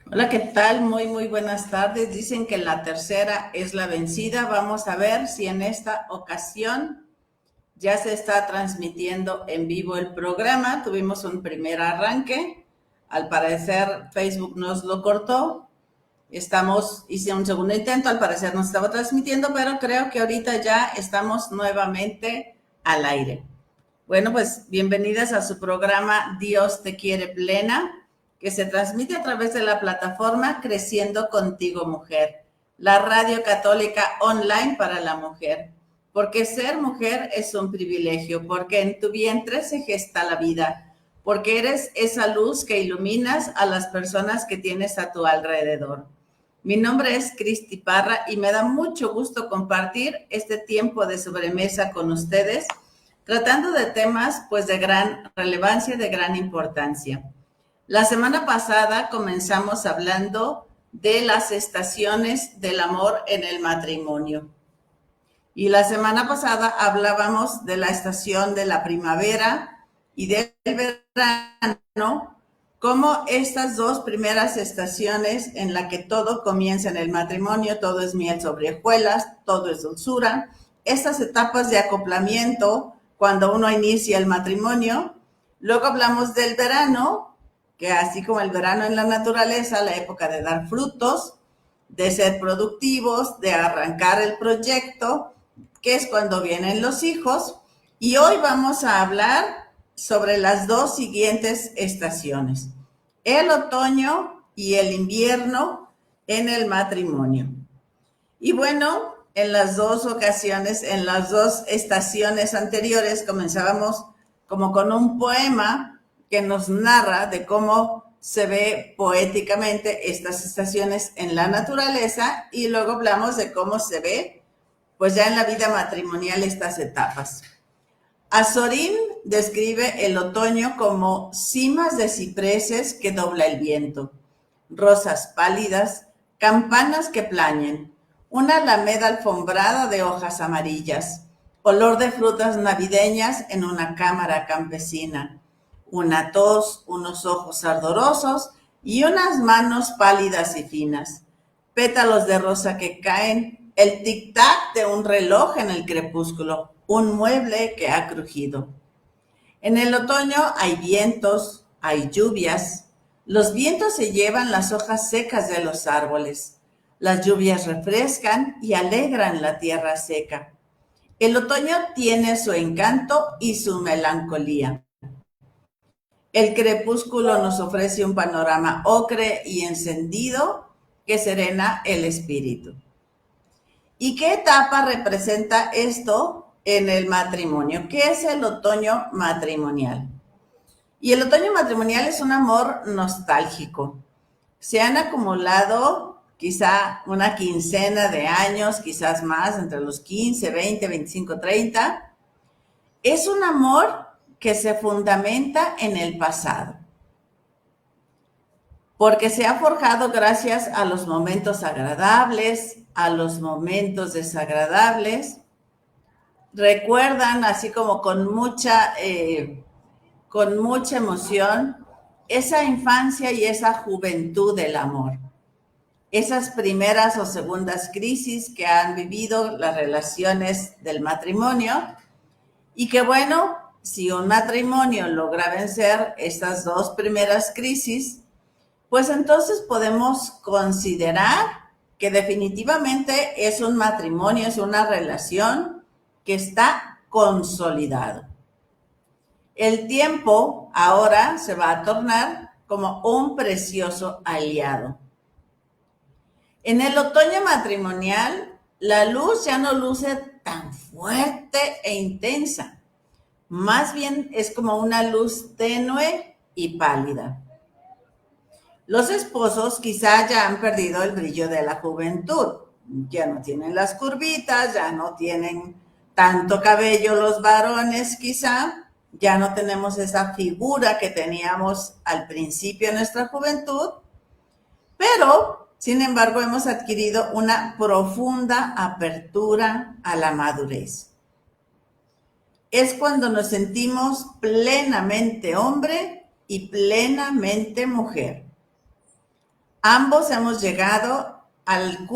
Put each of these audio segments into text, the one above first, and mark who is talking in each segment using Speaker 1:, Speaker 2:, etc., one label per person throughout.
Speaker 1: Hola, ¿qué tal? Muy buenas tardes. Dicen que la tercera es la vencida. Vamos a ver si en esta ocasión ya se está transmitiendo en vivo el programa. Tuvimos un primer arranque. Al parecer Facebook nos lo cortó. Hice un segundo intento, al parecer no estaba transmitiendo, pero creo que ahorita ya estamos nuevamente al aire. Bueno, pues bienvenidas a su programa Dios te quiere plena, que se transmite a través de la plataforma Creciendo Contigo Mujer, la radio católica online para la mujer. Porque ser mujer es un privilegio, porque en tu vientre se gesta la vida, porque eres esa luz que iluminas a las personas que tienes a tu alrededor. Mi nombre es Cristi Parra y me da mucho gusto compartir este tiempo de sobremesa con ustedes, tratando de temas pues de gran relevancia, de gran importancia. La semana pasada comenzamos hablando de las estaciones del amor en el matrimonio. Y la semana pasada hablábamos de la estación de la primavera y del verano, como estas dos primeras estaciones en la que todo comienza en el matrimonio, todo es miel sobre hojuelas, todo es dulzura. Estas etapas de acoplamiento cuando uno inicia el matrimonio. Luego hablamos del verano, que así como el verano en la naturaleza, la época de dar frutos, de ser productivos, de arrancar el proyecto, que es cuando vienen los hijos. Y hoy vamos a hablar sobre las dos siguientes estaciones, el otoño y el invierno en el matrimonio. Y bueno, en las dos ocasiones, en las dos estaciones anteriores, comenzábamos como con un poema que nos narra de cómo se ve poéticamente estas estaciones en la naturaleza, y luego hablamos de cómo se ve pues ya en la vida matrimonial estas etapas. Azorín describe el otoño como cimas de cipreses que dobla el viento, rosas pálidas, campanas que plañen, una alameda alfombrada de hojas amarillas, olor de frutas navideñas en una cámara campesina, una tos, unos ojos ardorosos y unas manos pálidas y finas, pétalos de rosa que caen, el tic-tac de un reloj en el crepúsculo, un mueble que ha crujido. En el otoño hay vientos, hay lluvias. Los vientos se llevan las hojas secas de los árboles. Las lluvias refrescan y alegran la tierra seca. El otoño tiene su encanto y su melancolía. El crepúsculo nos ofrece un panorama ocre y encendido que serena el espíritu. ¿Y qué etapa representa esto en el matrimonio? ¿Qué es el otoño matrimonial? Y el otoño matrimonial es un amor nostálgico. Se han acumulado quizá una quincena de años, quizás más, entre los 15, 20, 25, 30. Es un amor que se fundamenta en el pasado, porque se ha forjado gracias a los momentos agradables, a los momentos desagradables. Recuerdan así como con mucha emoción esa infancia y esa juventud del amor, esas primeras o segundas crisis que han vivido las relaciones del matrimonio, y que bueno, si un matrimonio logra vencer estas dos primeras crisis, pues entonces podemos considerar que definitivamente es un matrimonio, es una relación que está consolidado. El tiempo ahora se va a tornar como un precioso aliado. En el otoño matrimonial, la luz ya no luce tan fuerte e intensa. Más bien es como una luz tenue y pálida. Los esposos quizá ya han perdido el brillo de la juventud. Ya no tienen las curvitas, ya no tienen tanto cabello los varones quizá, ya no tenemos esa figura que teníamos al principio de nuestra juventud, pero sin embargo hemos adquirido una profunda apertura a la madurez. Es cuando nos sentimos plenamente hombre y plenamente mujer. Ambos hemos llegado a la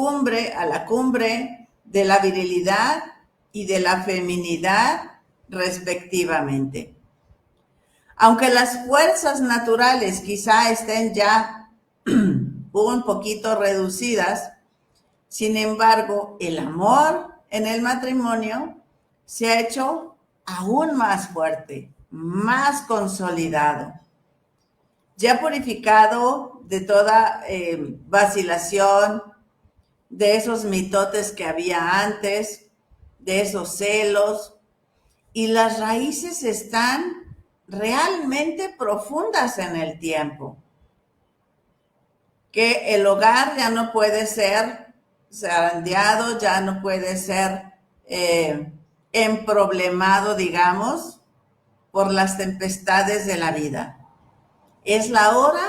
Speaker 1: cumbre de la virilidad y de la feminidad, respectivamente. Aunque las fuerzas naturales quizá estén ya un poquito reducidas, sin embargo, el amor en el matrimonio se ha hecho aún más fuerte, más consolidado, ya purificado de toda vacilación, de esos mitotes que había antes, de esos celos, y las raíces están realmente profundas en el tiempo. Que el hogar ya no puede ser zarandeado, ya no puede ser emproblemado, digamos, por las tempestades de la vida. Es la hora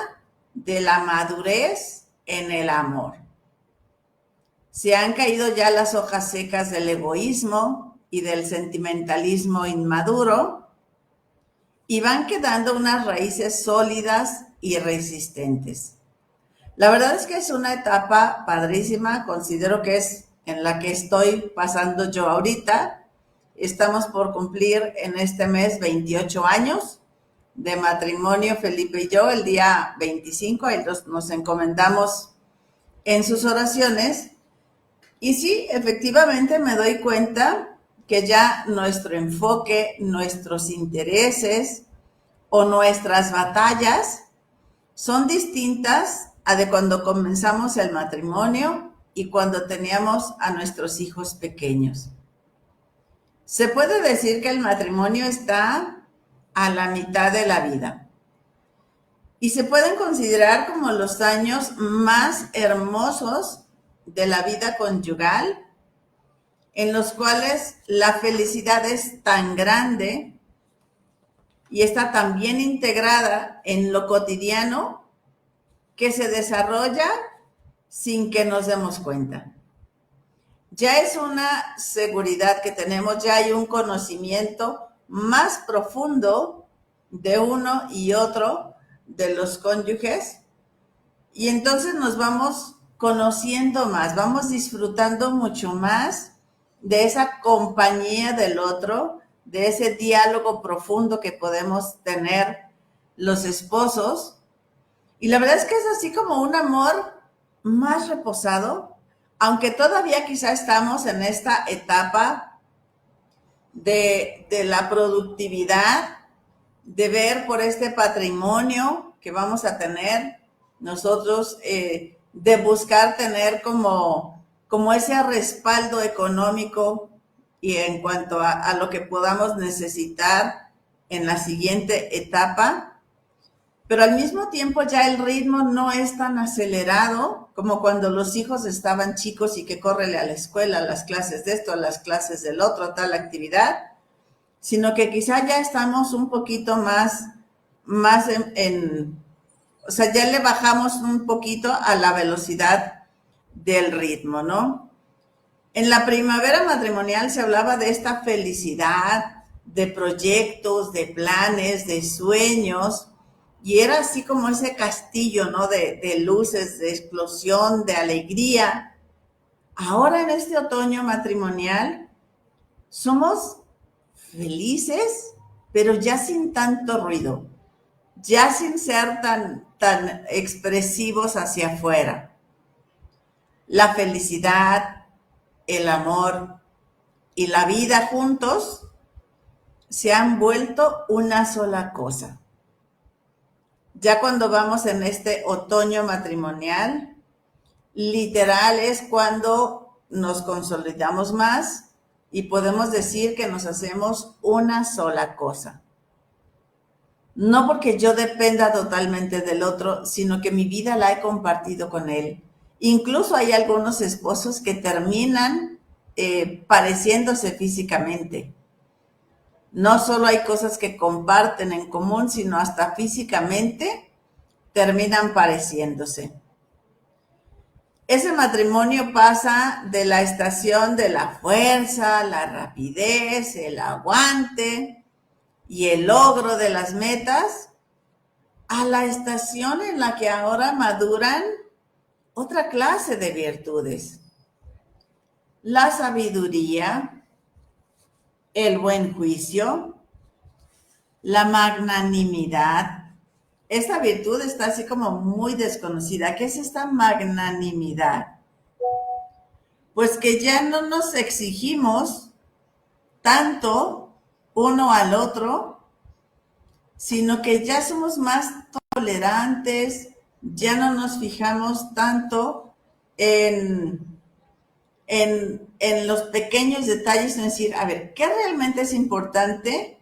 Speaker 1: de la madurez en el amor. Se han caído ya las hojas secas del egoísmo y del sentimentalismo inmaduro y van quedando unas raíces sólidas y resistentes. La verdad es que es una etapa padrísima, considero que es en la que estoy pasando yo ahorita. Estamos por cumplir en este mes 28 años de matrimonio, Felipe y yo, el día 25, ahí nos encomendamos en sus oraciones. Y sí, efectivamente me doy cuenta que ya nuestro enfoque, nuestros intereses o nuestras batallas son distintas a de cuando comenzamos el matrimonio y cuando teníamos a nuestros hijos pequeños. Se puede decir que el matrimonio está a la mitad de la vida y se pueden considerar como los años más hermosos de la vida conyugal, en los cuales la felicidad es tan grande y está tan bien integrada en lo cotidiano que se desarrolla sin que nos demos cuenta. Ya es una seguridad que tenemos, ya hay un conocimiento más profundo de uno y otro, de los cónyuges, y entonces nos vamos conociendo más, vamos disfrutando mucho más de esa compañía del otro, de ese diálogo profundo que podemos tener los esposos. Y la verdad es que es así como un amor más reposado, aunque todavía quizá estamos en esta etapa de la productividad, de ver por este patrimonio que vamos a tener nosotros, de buscar tener como ese respaldo económico y en cuanto a lo que podamos necesitar en la siguiente etapa. Pero al mismo tiempo ya el ritmo no es tan acelerado como cuando los hijos estaban chicos y que córrele a la escuela, a las clases de esto, a las clases del otro, a tal actividad, sino que quizá ya estamos un poquito más o sea, ya le bajamos un poquito a la velocidad del ritmo, ¿no? En la primavera matrimonial se hablaba de esta felicidad, de proyectos, de planes, de sueños, y era así como ese castillo, ¿no? De luces, de explosión, de alegría. Ahora en este otoño matrimonial somos felices, pero ya sin tanto ruido, ya sin ser tan expresivos hacia afuera. La felicidad, el amor y la vida juntos se han vuelto una sola cosa. Ya cuando vamos en este otoño matrimonial, literal es cuando nos consolidamos más y podemos decir que nos hacemos una sola cosa. No porque yo dependa totalmente del otro, sino que mi vida la he compartido con él. Incluso hay algunos esposos que terminan pareciéndose físicamente. No solo hay cosas que comparten en común, sino hasta físicamente terminan pareciéndose. Ese matrimonio pasa de la estación de la fuerza, la rapidez, el aguante y el logro de las metas a la estación en la que ahora maduran otra clase de virtudes. La sabiduría, el buen juicio, la magnanimidad. Esta virtud está así como muy desconocida. ¿Qué es esta magnanimidad? Pues que ya no nos exigimos tanto uno al otro, sino que ya somos más tolerantes, ya no nos fijamos tanto en los pequeños detalles, es decir, a ver, ¿qué realmente es importante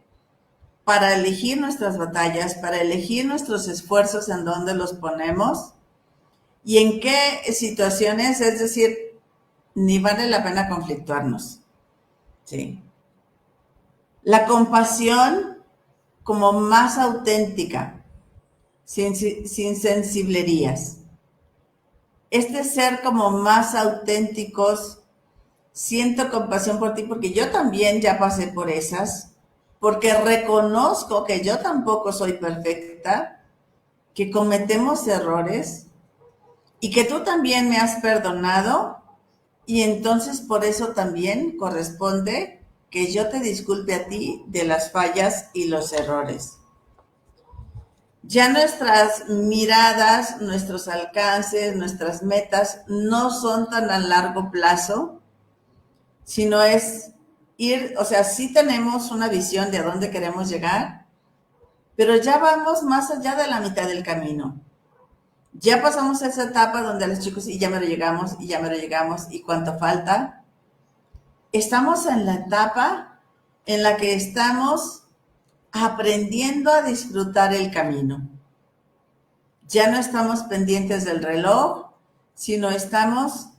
Speaker 1: para elegir nuestras batallas, para elegir nuestros esfuerzos en dónde los ponemos y en qué situaciones? Es decir, ni vale la pena conflictuarnos, ¿sí? La compasión como más auténtica, sin sensiblerías. Este ser como más auténticos, siento compasión por ti porque yo también ya pasé por esas, porque reconozco que yo tampoco soy perfecta, que cometemos errores y que tú también me has perdonado y entonces por eso también corresponde que yo te disculpe a ti de las fallas y los errores. Ya nuestras miradas, nuestros alcances, nuestras metas no son tan a largo plazo, sino es ir, o sea, sí tenemos una visión de a dónde queremos llegar, pero ya vamos más allá de la mitad del camino. Ya pasamos esa etapa donde los chicos, y ya me lo llegamos, y ya me lo llegamos, y cuánto falta. Estamos en la etapa en la que estamos aprendiendo a disfrutar el camino. Ya no estamos pendientes del reloj, sino estamos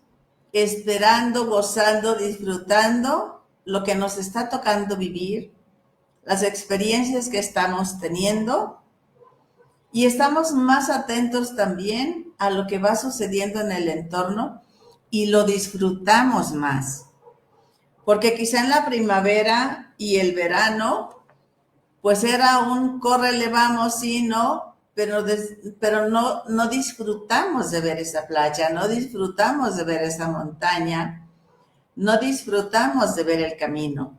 Speaker 1: esperando, gozando, disfrutando lo que nos está tocando vivir, las experiencias que estamos teniendo, y estamos más atentos también a lo que va sucediendo en el entorno y lo disfrutamos más. Porque quizá en la primavera y el verano, pues era un córrele, vamos, sí, no, pero no disfrutamos de ver esa playa, no disfrutamos de ver esa montaña, no disfrutamos de ver el camino.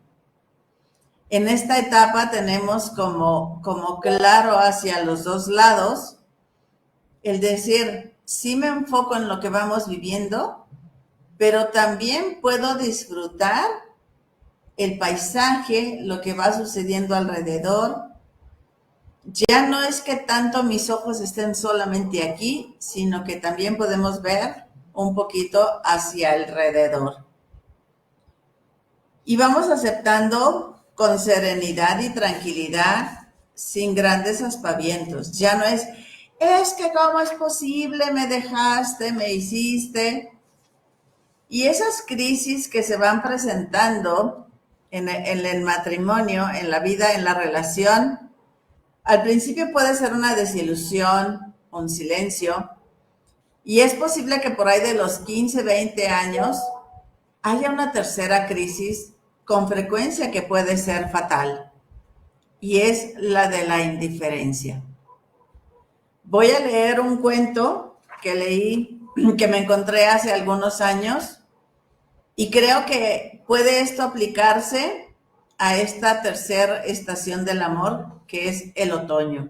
Speaker 1: En esta etapa tenemos como claro hacia los dos lados el decir, sí me enfoco en lo que vamos viviendo, pero también puedo disfrutar el paisaje, lo que va sucediendo alrededor. Ya no es que tanto mis ojos estén solamente aquí, sino que también podemos ver un poquito hacia alrededor. Y vamos aceptando con serenidad y tranquilidad, sin grandes aspavientos. Ya no es que cómo es posible, me dejaste, me hiciste. Y esas crisis que se van presentando en el matrimonio, en la vida, en la relación, al principio puede ser una desilusión, un silencio, y es posible que por ahí de los 15, 20 años haya una tercera crisis con frecuencia que puede ser fatal, y es la de la indiferencia. Voy a leer un cuento que leí, que me encontré hace algunos años, y creo que puede esto aplicarse a esta tercera estación del amor, que es el otoño.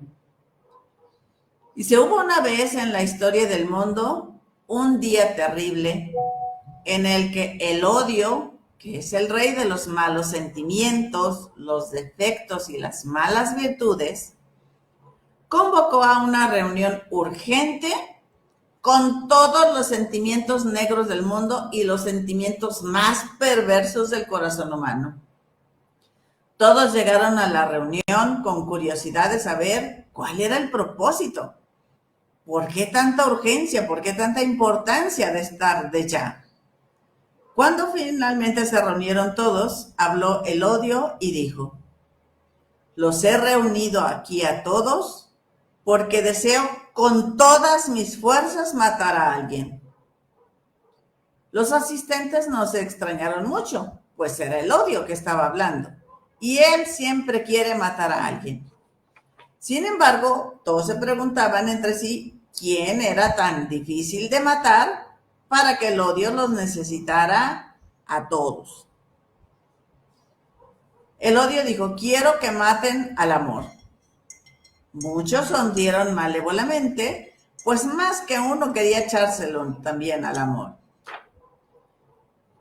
Speaker 1: Dice, hubo una vez en la historia del mundo un día terrible en el que el odio, que es el rey de los malos sentimientos, los defectos y las malas virtudes, convocó a una reunión urgente con todos los sentimientos negros del mundo y los sentimientos más perversos del corazón humano. Todos llegaron a la reunión con curiosidad de saber cuál era el propósito. ¿Por qué tanta urgencia? ¿Por qué tanta importancia de estar de ya? Cuando finalmente se reunieron todos, habló el odio y dijo, los he reunido aquí a todos porque deseo con todas mis fuerzas matar a alguien. Los asistentes no se extrañaron mucho, pues era el odio que estaba hablando, y él siempre quiere matar a alguien. Sin embargo, todos se preguntaban entre sí quién era tan difícil de matar para que el odio los necesitara a todos. El odio dijo, quiero que maten al amor. Muchos sonrieron malévolamente, pues más que uno quería echárselo también al amor.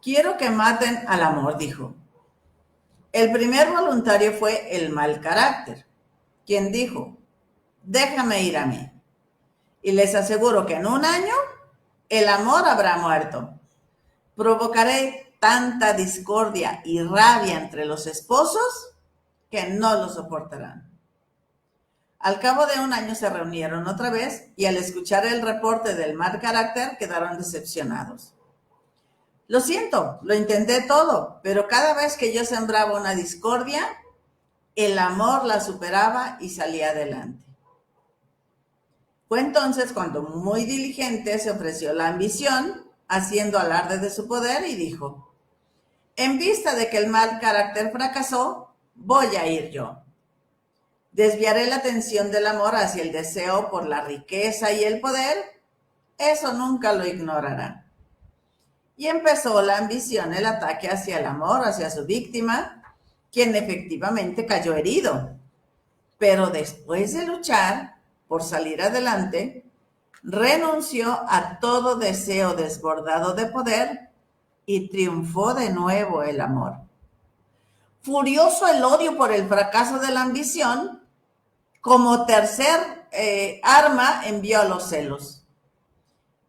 Speaker 1: Quiero que maten al amor, dijo. El primer voluntario fue el mal carácter, quien dijo, déjame ir a mí. Y les aseguro que en un año el amor habrá muerto. Provocaré tanta discordia y rabia entre los esposos que no lo soportarán. Al cabo de un año se reunieron otra vez y al escuchar el reporte del mal carácter quedaron decepcionados. Lo siento, lo intenté todo, pero cada vez que yo sembraba una discordia, el amor la superaba y salía adelante. Fue entonces cuando muy diligente se ofreció la ambición, haciendo alarde de su poder y dijo, en vista de que el mal carácter fracasó, voy a ir yo. Desviaré la atención del amor hacia el deseo por la riqueza y el poder, eso nunca lo ignorará. Y empezó la ambición, el ataque hacia el amor, hacia su víctima, quien efectivamente cayó herido. Pero después de luchar por salir adelante, renunció a todo deseo desbordado de poder y triunfó de nuevo el amor. Furioso el odio por el fracaso de la ambición, como tercer arma envió a los celos,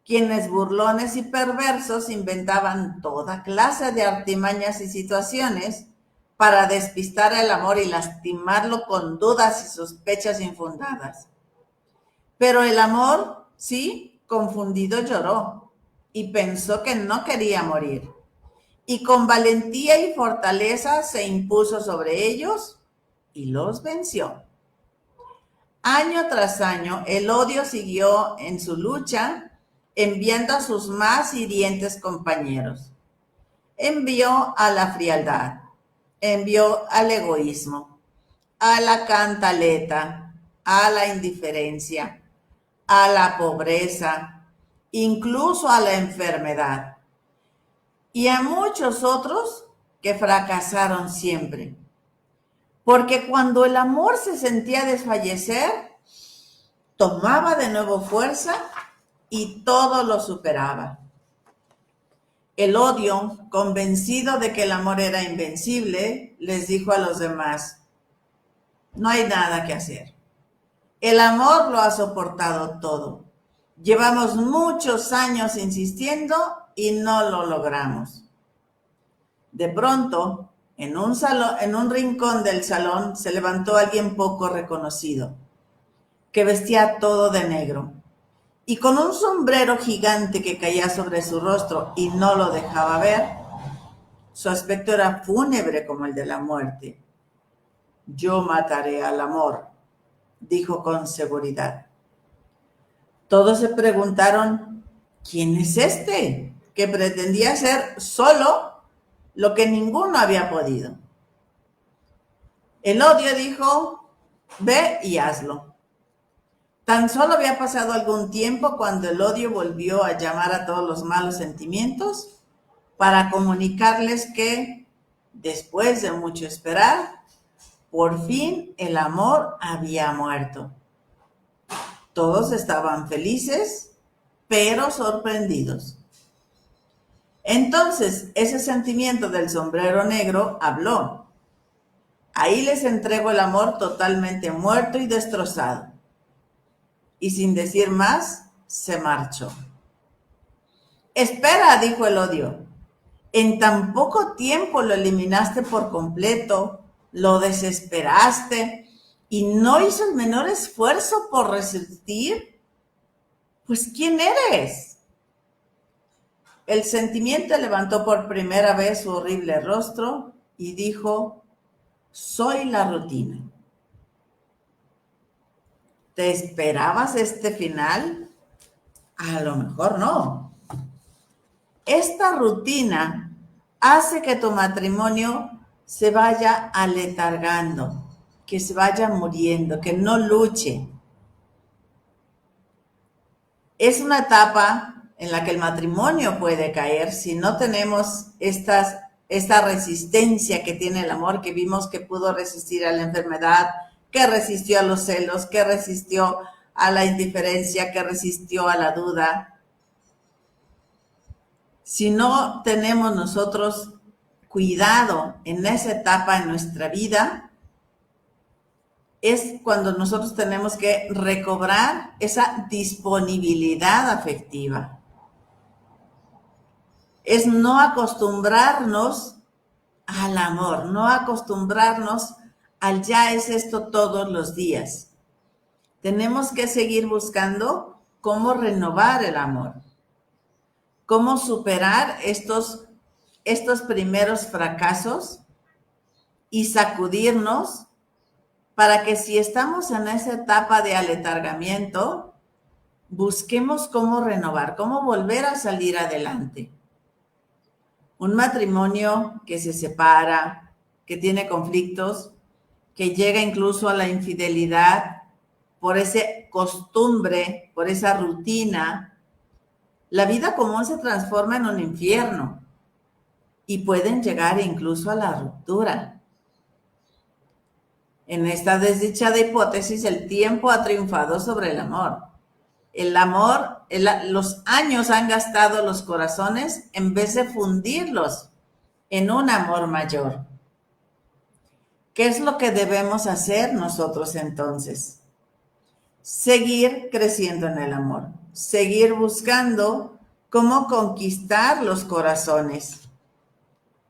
Speaker 1: quienes burlones y perversos inventaban toda clase de artimañas y situaciones para despistar el amor y lastimarlo con dudas y sospechas infundadas. Pero el amor, sí, confundido lloró y pensó que no quería morir. Y con valentía y fortaleza se impuso sobre ellos y los venció. Año tras año, el odio siguió en su lucha, enviando a sus más hirientes compañeros. Envió a la frialdad, envió al egoísmo, a la cantaleta, a la indiferencia, a la pobreza, incluso a la enfermedad, y a muchos otros que fracasaron siempre. Porque cuando el amor se sentía desfallecer, tomaba de nuevo fuerza y todo lo superaba. El odio, convencido de que el amor era invencible, les dijo a los demás, no hay nada que hacer. El amor lo ha soportado todo. Llevamos muchos años insistiendo y no lo logramos. De pronto, en un rincón del salón se levantó alguien poco reconocido, que vestía todo de negro, y con un sombrero gigante que caía sobre su rostro y no lo dejaba ver. Su aspecto era fúnebre como el de la muerte. Yo mataré al amor, dijo con seguridad. Todos se preguntaron, ¿quién es este? Que pretendía hacer solo lo que ninguno había podido. El odio dijo, ve y hazlo. Tan solo había pasado algún tiempo cuando el odio volvió a llamar a todos los malos sentimientos para comunicarles que, después de mucho esperar, por fin el amor había muerto. Todos estaban felices, pero sorprendidos. Entonces, ese sentimiento del sombrero negro habló. Ahí les entrego el amor totalmente muerto y destrozado. Y sin decir más, se marchó. Espera, dijo el odio. En tan poco tiempo lo eliminaste por completo, lo desesperaste y no hizo el menor esfuerzo por resistir. Pues, ¿quién eres? El sentimiento levantó por primera vez su horrible rostro y dijo, soy la rutina. ¿Te esperabas este final? A lo mejor no. Esta rutina hace que tu matrimonio se vaya aletargando, que se vaya muriendo, que no luche. Es una etapa en la que el matrimonio puede caer si no tenemos esta resistencia que tiene el amor, que vimos que pudo resistir a la enfermedad, que resistió a los celos, que resistió a la indiferencia, que resistió a la duda. Si no tenemos nosotros cuidado en esa etapa en nuestra vida, es cuando nosotros tenemos que recobrar esa disponibilidad afectiva. Es no acostumbrarnos al amor, no acostumbrarnos al ya es esto todos los días. Tenemos que seguir buscando cómo renovar el amor, cómo superar estos primeros fracasos y sacudirnos para que si estamos en esa etapa de aletargamiento, busquemos cómo renovar, cómo volver a salir adelante. Un matrimonio que se separa, que tiene conflictos, que llega incluso a la infidelidad por esa costumbre, por esa rutina, la vida común se transforma en un infierno y pueden llegar incluso a la ruptura. En esta desdichada hipótesis, el tiempo ha triunfado sobre el amor. El amor, los años han gastado los corazones en vez de fundirlos en un amor mayor. ¿Qué es lo que debemos hacer nosotros entonces? Seguir creciendo en el amor, seguir buscando cómo conquistar los corazones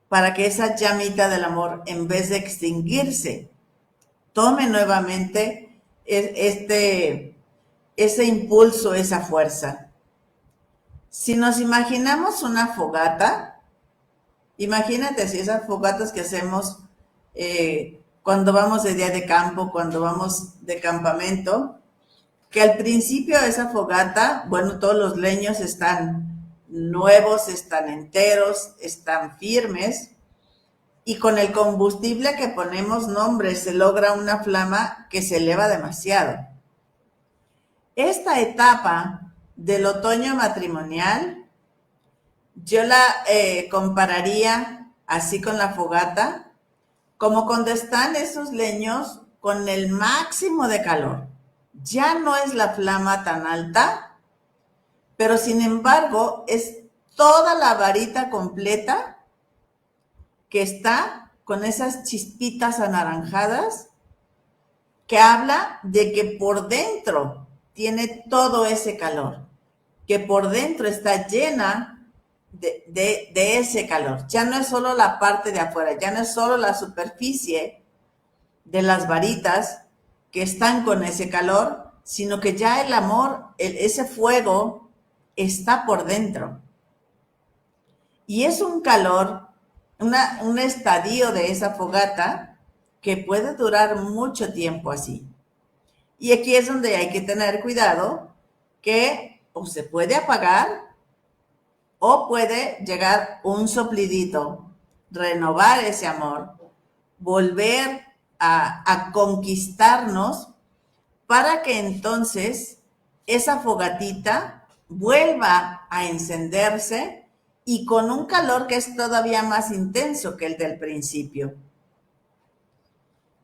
Speaker 1: para que esa llamita del amor, en vez de extinguirse, tome nuevamente ese impulso, esa fuerza. Si nos imaginamos una fogata, imagínate si esas fogatas que hacemos cuando vamos de día de campo, cuando vamos de campamento, que al principio esa fogata, bueno, todos los leños están nuevos, están enteros, están firmes, y con el combustible que ponemos, no, hombre, se logra una flama que se eleva demasiado. Esta etapa del otoño matrimonial, yo la compararía así con la fogata, como cuando están esos leños con el máximo de calor. Ya no es la flama tan alta, pero sin embargo es toda la varita completa que está con esas chispitas anaranjadas, que habla de que por dentro tiene todo ese calor, que por dentro está llena de ese calor. Ya no es solo la parte de afuera, ya no es solo la superficie de las varitas que están con ese calor, sino que ya el amor, ese fuego está por dentro. Y es un calor, un estadio de esa fogata que puede durar mucho tiempo así. Y aquí es donde hay que tener cuidado, que o se puede apagar o puede llegar un soplidito, renovar ese amor, volver a conquistarnos para que entonces esa fogatita vuelva a encenderse y con un calor que es todavía más intenso que el del principio.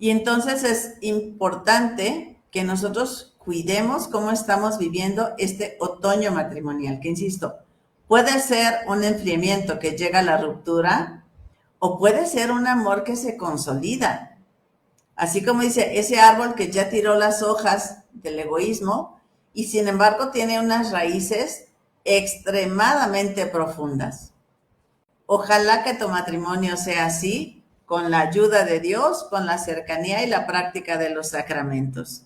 Speaker 1: Y entonces es importante que nosotros cuidemos cómo estamos viviendo este otoño matrimonial, que insisto, puede ser un enfriamiento que llega a la ruptura o puede ser un amor que se consolida. Así como dice, ese árbol que ya tiró las hojas del egoísmo y sin embargo tiene unas raíces extremadamente profundas. Ojalá que tu matrimonio sea así, con la ayuda de Dios, con la cercanía y la práctica de los sacramentos.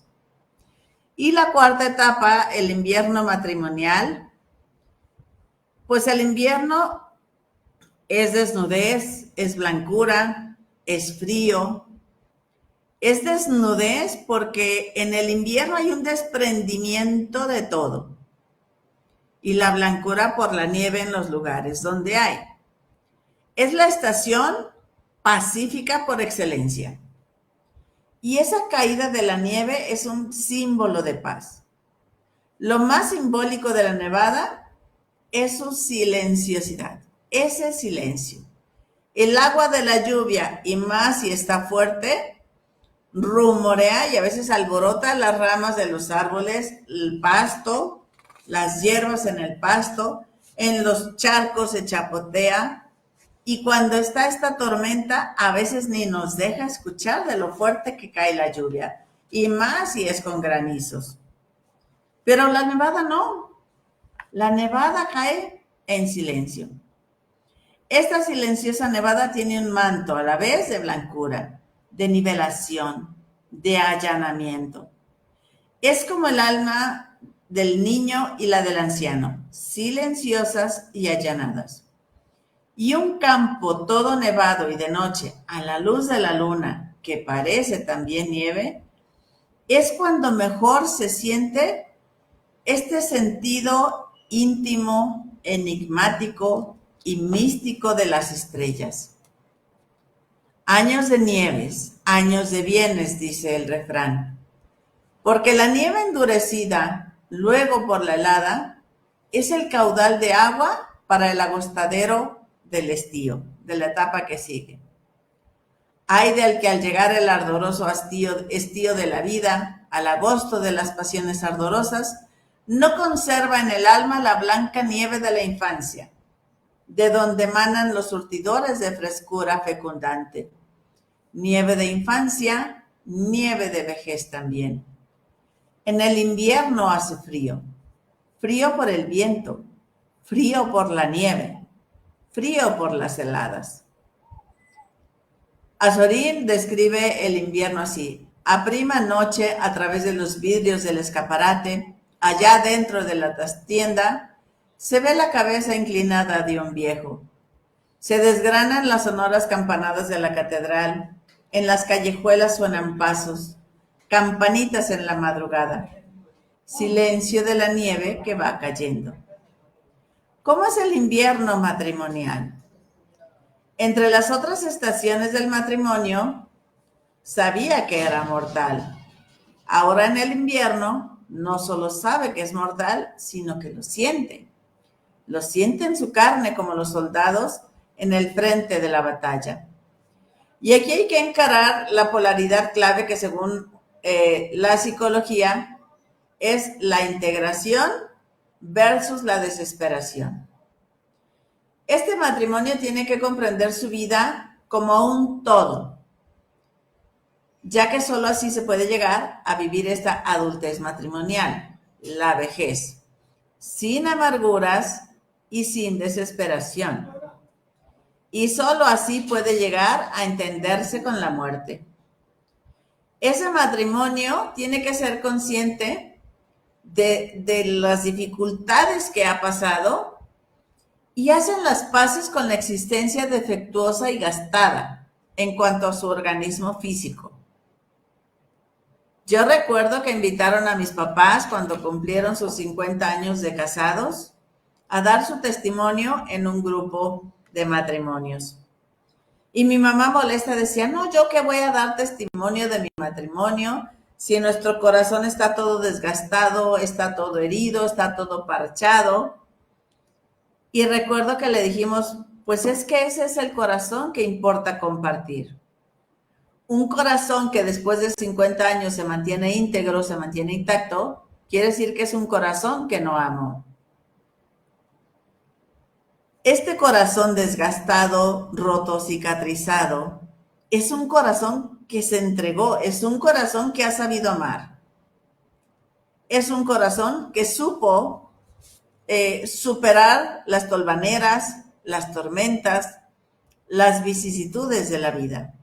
Speaker 1: Y la cuarta etapa, el invierno matrimonial. Pues el invierno es desnudez, es blancura, es frío. Es desnudez porque en el invierno hay un desprendimiento de todo. Y la blancura por la nieve en los lugares donde hay. Es la estación pacífica por excelencia. Y esa caída de la nieve es un símbolo de paz. Lo más simbólico de la nevada es su silenciosidad, ese silencio. El agua de la lluvia, y más si está fuerte, rumorea y a veces alborota las ramas de los árboles, el pasto, las hierbas en el pasto, en los charcos se chapotea, y cuando está esta tormenta a veces ni nos deja escuchar de lo fuerte que cae la lluvia, y más si es con granizos. Pero la nevada no, la nevada cae en silencio. Esta silenciosa nevada tiene un manto a la vez de blancura, de nivelación, de allanamiento. Es como el alma del niño y la del anciano, silenciosas y allanadas. Y un campo todo nevado y de noche, a la luz de la luna, que parece también nieve, es cuando mejor se siente este sentido íntimo, enigmático y místico de las estrellas. Años de nieves, años de bienes, dice el refrán. Porque la nieve endurecida, luego por la helada, es el caudal de agua para el agostadero del estío, de la etapa que sigue. Ay del que al llegar el ardoroso estío de la vida, al agosto de las pasiones ardorosas, no conserva en el alma la blanca nieve de la infancia, de donde emanan los surtidores de frescura fecundante. Nieve de infancia, nieve de vejez también. En el invierno hace frío, frío por el viento, frío por la nieve, frío por las heladas. Azorín describe el invierno así: a prima noche, a través de los vidrios del escaparate, allá dentro de la tienda, se ve la cabeza inclinada de un viejo. Se desgranan las sonoras campanadas de la catedral, en las callejuelas suenan pasos, campanitas en la madrugada, silencio de la nieve que va cayendo. ¿Cómo es el invierno matrimonial? Entre las otras estaciones del matrimonio, sabía que era mortal. Ahora en el invierno, no solo sabe que es mortal, sino que lo siente. Lo siente en su carne como los soldados en el frente de la batalla. Y aquí hay que encarar la polaridad clave que según la psicología es la integración versus la desesperación. Este matrimonio tiene que comprender su vida como un todo, ya que solo así se puede llegar a vivir esta adultez matrimonial, la vejez, sin amarguras y sin desesperación. Y solo así puede llegar a entenderse con la muerte. Ese matrimonio tiene que ser consciente de las dificultades que ha pasado y hacen las paces con la existencia defectuosa y gastada en cuanto a su organismo físico. Yo recuerdo que invitaron a mis papás cuando cumplieron sus 50 años de casados a dar su testimonio en un grupo de matrimonios. Y mi mamá molesta decía: no, yo qué voy a dar testimonio de mi matrimonio si nuestro corazón está todo desgastado, está todo herido, está todo parchado. Y recuerdo que le dijimos: pues es que ese es el corazón que importa compartir. Un corazón que después de 50 años se mantiene íntegro, se mantiene intacto, quiere decir que es un corazón que no amó. Este corazón desgastado, roto, cicatrizado, es un corazón que se entregó, es un corazón que ha sabido amar. Es un corazón que supo superar las tolvaneras, las tormentas, las vicisitudes de la vida.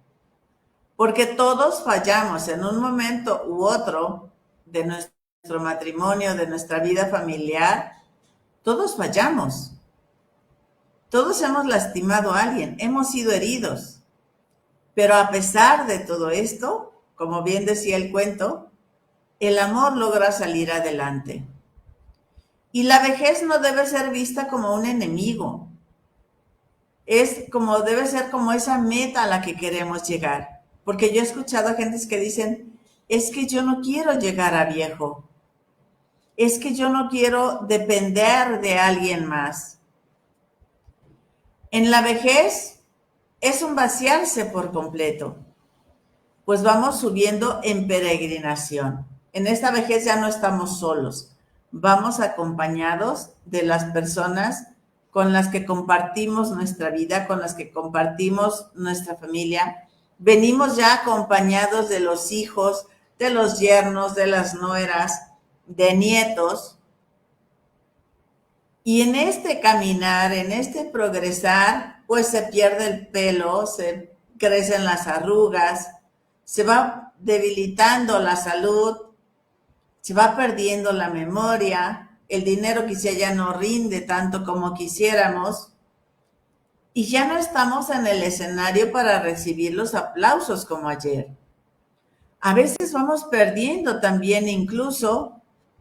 Speaker 1: Porque todos fallamos en un momento u otro de nuestro matrimonio, de nuestra vida familiar. Todos fallamos. Todos hemos lastimado a alguien, hemos sido heridos. Pero a pesar de todo esto, como bien decía el cuento, el amor logra salir adelante. Y la vejez no debe ser vista como un enemigo. Debe ser como esa meta a la que queremos llegar. Porque yo he escuchado a gentes que dicen: es que yo no quiero llegar a viejo. es que yo no quiero depender de alguien más. En la vejez es un vaciarse por completo, pues vamos subiendo en peregrinación. En esta vejez ya no estamos solos, vamos acompañados de las personas con las que compartimos nuestra vida, con las que compartimos nuestra familia. Venimos ya acompañados de los hijos, de los yernos, de las nueras, de nietos. Y en este caminar, en este progresar, pues se pierde el pelo, se crecen las arrugas, se va debilitando la salud, se va perdiendo la memoria, el dinero quizá ya no rinde tanto como quisiéramos y ya no estamos en el escenario para recibir los aplausos como ayer. A veces vamos perdiendo también incluso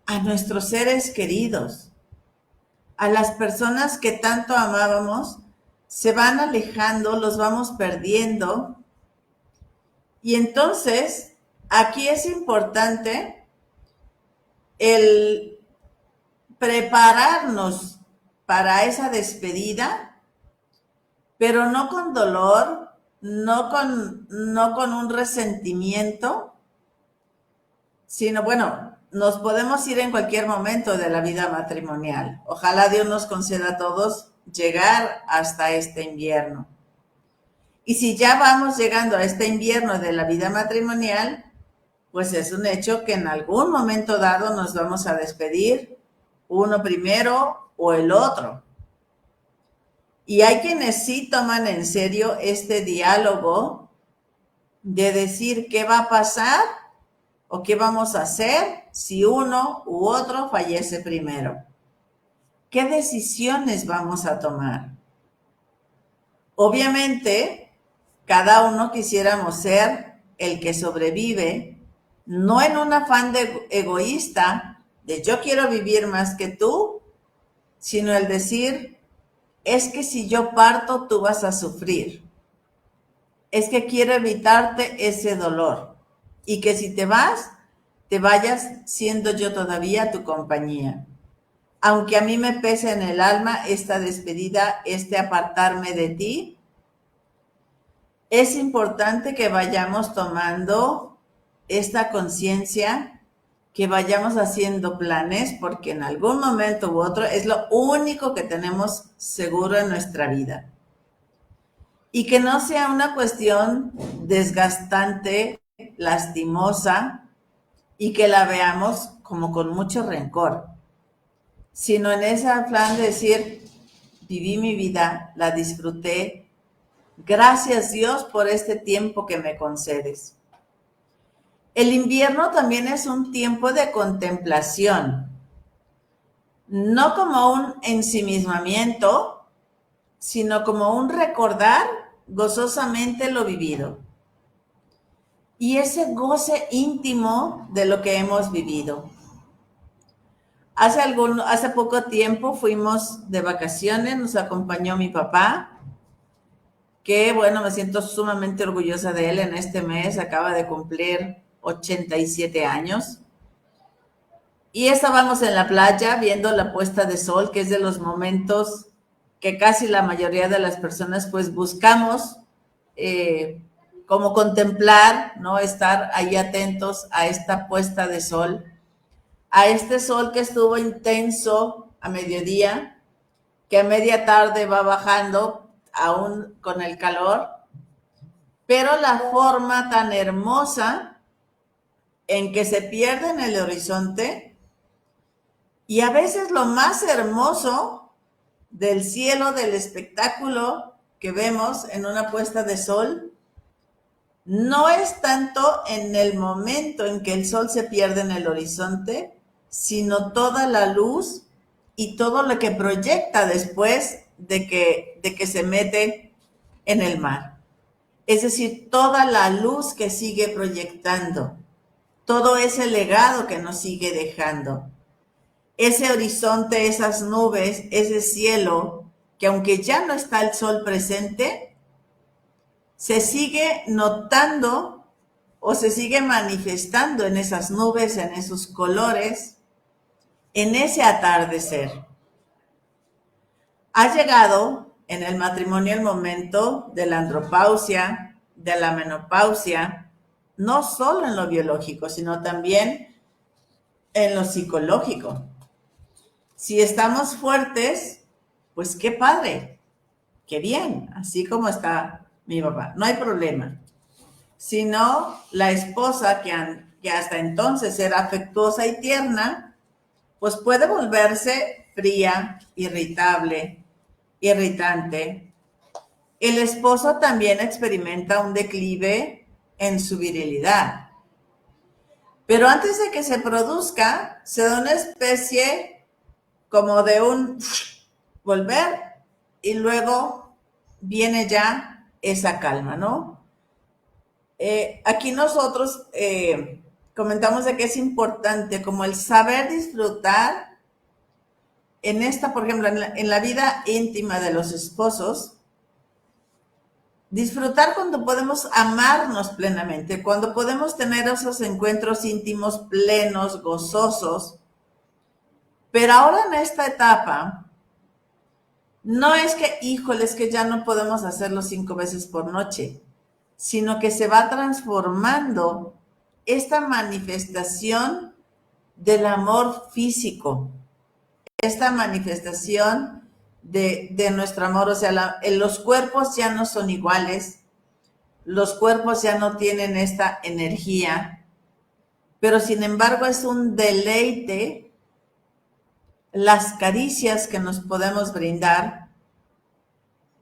Speaker 1: a nuestros seres queridos. A las personas que tanto amábamos, se van alejando, los vamos perdiendo. Y entonces, aquí es importante el prepararnos para esa despedida, pero no con dolor, no con un resentimiento, sino bueno, nos podemos ir en cualquier momento de la vida matrimonial. Ojalá Dios nos conceda a todos llegar hasta este invierno. Y si ya vamos llegando a este invierno de la vida matrimonial, pues es un hecho que en algún momento dado nos vamos a despedir, uno primero o el otro. Y hay quienes sí toman en serio este diálogo de decir qué va a pasar o qué vamos a hacer si uno u otro fallece primero. ¿Qué decisiones vamos a tomar? Obviamente, cada uno quisiéramos ser el que sobrevive, no en un afán de egoísta, de yo quiero vivir más que tú, sino el decir, es que si yo parto, tú vas a sufrir. Es que quiero evitarte ese dolor. Y que si te vas, te vayas siendo yo todavía tu compañía. Aunque a mí me pese en el alma esta despedida, este apartarme de ti, es importante que vayamos tomando esta conciencia, que vayamos haciendo planes, porque en algún momento u otro es lo único que tenemos seguro en nuestra vida. Y que no sea una cuestión desgastante, lastimosa, y que la veamos como con mucho rencor, sino en ese plan de decir, viví mi vida, la disfruté, gracias Dios por este tiempo que me concedes. El invierno también es un tiempo de contemplación, no como un ensimismamiento, sino como un recordar gozosamente lo vivido y ese goce íntimo de lo que hemos vivido. Hace poco tiempo fuimos de vacaciones, nos acompañó mi papá, que bueno, me siento sumamente orgullosa de él en este mes, acaba de cumplir 87 años. Y estábamos en la playa viendo la puesta de sol, que es de los momentos que casi la mayoría de las personas pues buscamos como contemplar, ¿no? Estar ahí atentos a esta puesta de sol, a este sol que estuvo intenso a mediodía, que a media tarde va bajando aún con el calor, pero la forma tan hermosa en que se pierde en el horizonte y a veces lo más hermoso del cielo, del espectáculo que vemos en una puesta de sol, no es tanto en el momento en que el sol se pierde en el horizonte, sino toda la luz y todo lo que proyecta después de que se mete en el mar. Es decir, toda la luz que sigue proyectando, todo ese legado que nos sigue dejando, ese horizonte, esas nubes, ese cielo, que aunque ya no está el sol presente, se sigue notando o se sigue manifestando en esas nubes, en esos colores, en ese atardecer. Ha llegado en el matrimonio el momento de la andropausia, de la menopausia, no solo en lo biológico, sino también en lo psicológico. Si estamos fuertes, pues qué padre, qué bien, así como está mi papá, no hay problema. Si no, la esposa que hasta entonces era afectuosa y tierna, pues puede volverse fría, irritable, irritante. El esposo también experimenta un declive en su virilidad. Pero antes de que se produzca, se da una especie como de un volver y luego viene ya esa calma, ¿no? Aquí nosotros comentamos de que es importante como el saber disfrutar en esta, por ejemplo, en la vida íntima de los esposos, disfrutar cuando podemos amarnos plenamente, cuando podemos tener esos encuentros íntimos plenos, gozosos. Pero ahora en esta etapa, no es que, híjole, es que ya no podemos hacerlo 5 veces por noche, sino que se va transformando esta manifestación del amor físico, esta manifestación de nuestro amor. O sea, los cuerpos ya no son iguales, los cuerpos ya no tienen esta energía, pero sin embargo es un deleite las caricias que nos podemos brindar.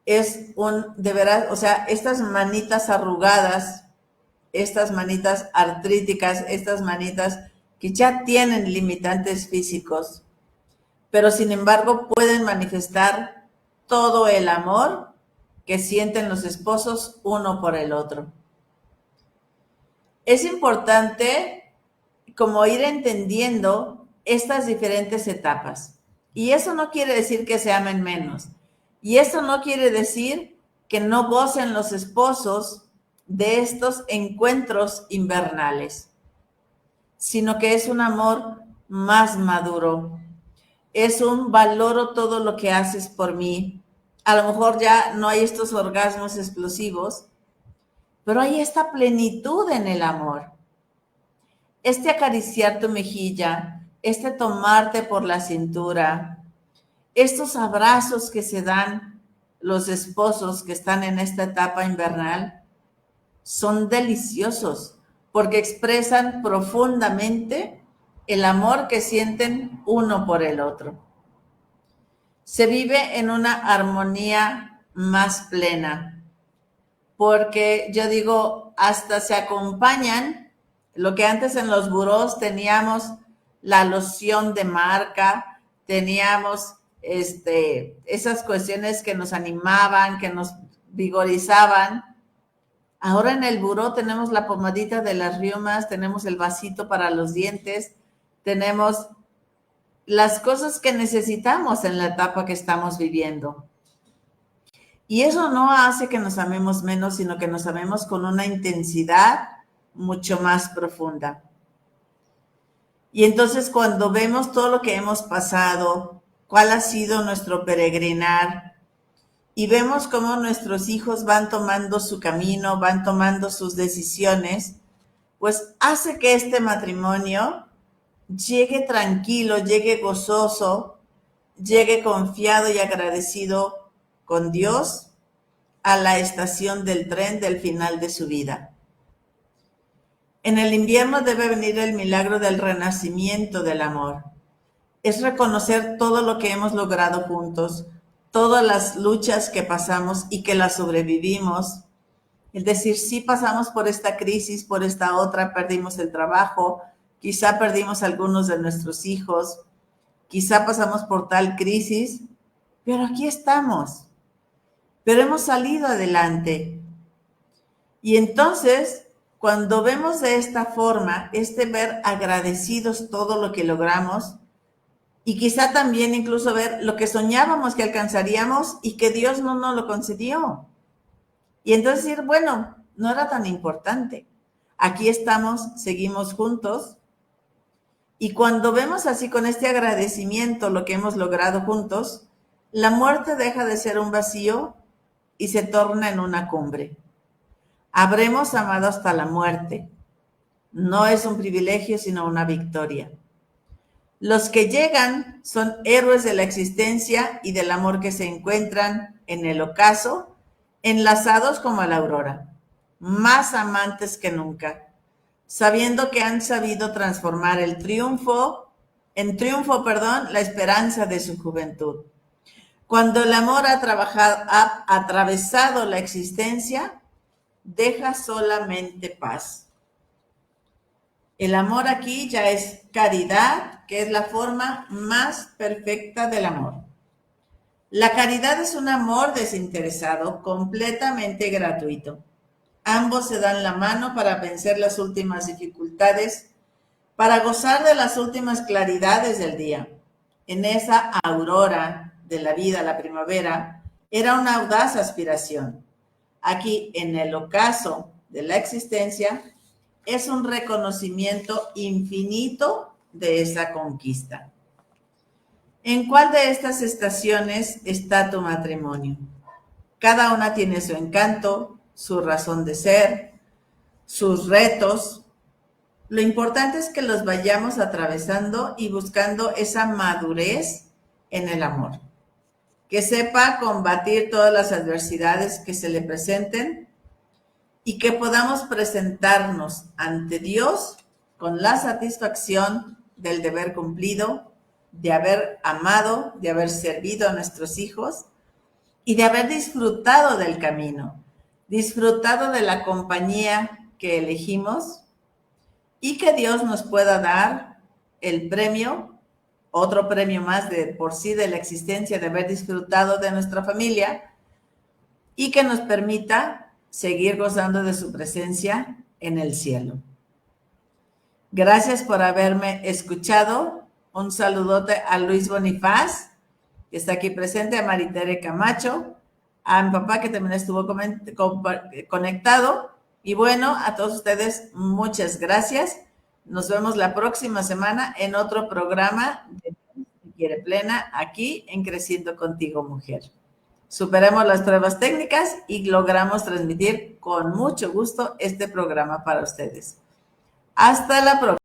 Speaker 1: Es de veras, o sea, estas manitas arrugadas, estas manitas artríticas, estas manitas que ya tienen limitantes físicos, pero sin embargo pueden manifestar todo el amor que sienten los esposos uno por el otro. Es importante como ir entendiendo estas diferentes etapas. Y eso no quiere decir que se amen menos. Y eso no quiere decir que no gocen los esposos de estos encuentros invernales, sino que es un amor más maduro. Es un valoro todo lo que haces por mí. A lo mejor ya no hay estos orgasmos explosivos, pero hay esta plenitud en el amor. Este acariciar tu mejilla, este tomarte por la cintura, estos abrazos que se dan los esposos que están en esta etapa invernal, son deliciosos porque expresan profundamente el amor que sienten uno por el otro. Se vive en una armonía más plena, porque yo digo, hasta se acompañan. Lo que antes en los burós teníamos la loción de marca, teníamos esas cuestiones que nos animaban, que nos vigorizaban. Ahora en el buró tenemos la pomadita de las riumas, tenemos el vasito para los dientes, tenemos las cosas que necesitamos en la etapa que estamos viviendo. Y eso no hace que nos amemos menos, sino que nos amemos con una intensidad mucho más profunda. Y entonces cuando vemos todo lo que hemos pasado, cuál ha sido nuestro peregrinar, y vemos cómo nuestros hijos van tomando su camino, van tomando sus decisiones, pues hace que este matrimonio llegue tranquilo, llegue gozoso, llegue confiado y agradecido con Dios a la estación del tren del final de su vida. En el invierno debe venir el milagro del renacimiento del amor. Es reconocer todo lo que hemos logrado juntos, todas las luchas que pasamos y que las sobrevivimos. Es decir, sí pasamos por esta crisis, por esta otra, perdimos el trabajo, quizá perdimos algunos de nuestros hijos, quizá pasamos por tal crisis, pero aquí estamos. Pero hemos salido adelante. Y entonces, cuando vemos de esta forma, ver agradecidos todo lo que logramos, y quizá también incluso ver lo que soñábamos que alcanzaríamos y que Dios no nos lo concedió. Y entonces decir, bueno, no era tan importante. Aquí estamos, seguimos juntos. Y cuando vemos así con este agradecimiento lo que hemos logrado juntos, la muerte deja de ser un vacío y se torna en una cumbre. Habremos amado hasta la muerte. No es un privilegio, sino una victoria. Los que llegan son héroes de la existencia y del amor que se encuentran en el ocaso, enlazados como a la aurora, más amantes que nunca, sabiendo que han sabido transformar el triunfo, la esperanza de su juventud. Cuando el amor ha atravesado la existencia, deja solamente paz. El amor aquí ya es caridad, que es la forma más perfecta del amor. La caridad es un amor desinteresado, completamente gratuito. Ambos se dan la mano para vencer las últimas dificultades, para gozar de las últimas claridades del día. En esa aurora de la vida, la primavera, era una audaz aspiración. Aquí, en el ocaso de la existencia, es un reconocimiento infinito de esa conquista. ¿En cuál de estas estaciones está tu matrimonio? Cada una tiene su encanto, su razón de ser, sus retos. Lo importante es que los vayamos atravesando y buscando esa madurez en el amor. Que sepa combatir todas las adversidades que se le presenten y que podamos presentarnos ante Dios con la satisfacción del deber cumplido, de haber amado, de haber servido a nuestros hijos y de haber disfrutado del camino, disfrutado de la compañía que elegimos y que Dios nos pueda dar el premio, otro premio más de por sí de la existencia, de haber disfrutado de nuestra familia y que nos permita seguir gozando de su presencia en el cielo. Gracias por haberme escuchado. Un saludote a Luis Bonifaz, que está aquí presente, a Maritere Camacho, a mi papá que también estuvo conectado. Y bueno, a todos ustedes, muchas gracias. Nos vemos la próxima semana en otro programa de Quiere Plena, aquí en Creciendo Contigo, Mujer. Superemos las pruebas técnicas y logramos transmitir con mucho gusto este programa para ustedes. Hasta la próxima.